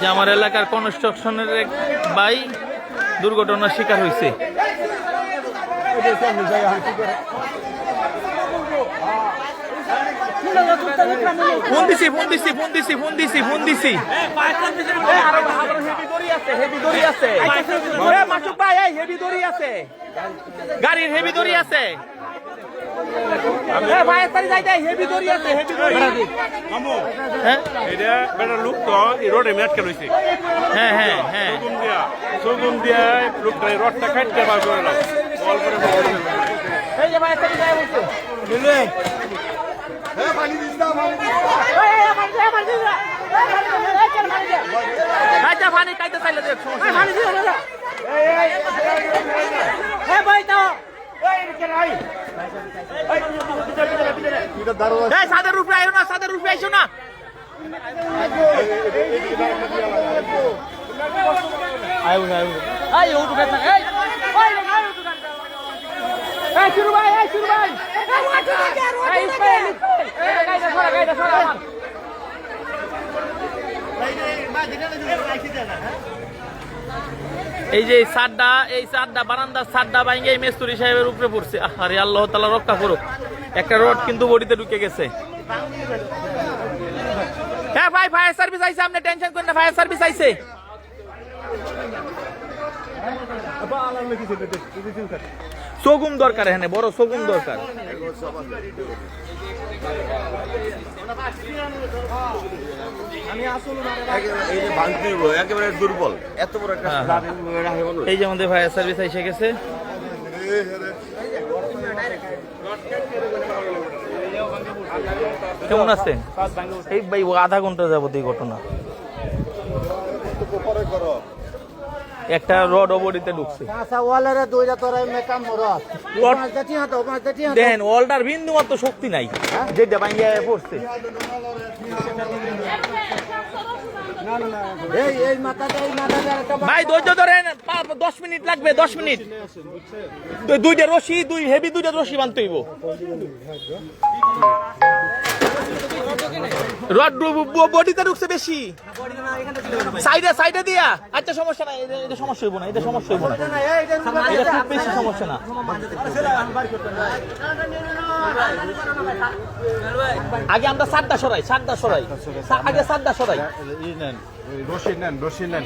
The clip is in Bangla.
যে আমার এলাকার কনস্ট্রাকশনের এক ভাই দুর্ঘটনার শিকার হয়েছে। ফোন দিছি গাড়ির হেভি দড়ি আছে। পানি খাইতে চাইলে সাদের রূপে আইও না, সাদের রূপে আইসো না। এই যে এই সাদটা বারান্দার সাদটা ভাঙে এই মেস্তুরি সাহেবের উপরে পড়ছে। আরে আল্লাহ তাআলা রক্ষা করুক। একটা রড কিন্তু বডিতে ঢুকে গেছে। হ্যাঁ ভাই, ফায়ার সার্ভিস আইছে, আপনি টেনশন করেন না, ফায়ার সার্ভিস আইছে। সগুম দরকার, এখানে বড় সগুম দরকার। একেবারে দুর্বল, এত বড় একটা এই যে আমাদের ফায়ার সার্ভিস এসে গেছে। কেমন আছেন? এই ভাই আধা ঘন্টা যাবত এই ঘটনা। একটা রড বডিতে ঢুকছে। দেখেন ওয়ালটার বিন্দু মাত্র শক্তি নাই, যেটা ভাঙিয়ে পড়ছে। ভাই ধৈর্য ধরেন, 10 মিনিট লাগবে, 10 মিনিট। দুইটা রশি, দুইটা রশি বানতে হইব। রড বডিতে ঢুকছে বেশি, সাইডে দিয়া। আচ্ছা সমস্যা নাই, এটা সমস্যা হইব না, এটা সমস্যা হইব না, এটা খুব বেশি সমস্যা না। আগে আমরা সাতটা সরাই, আগে সাতটা সরাই। রশি নেন, রশি নেন।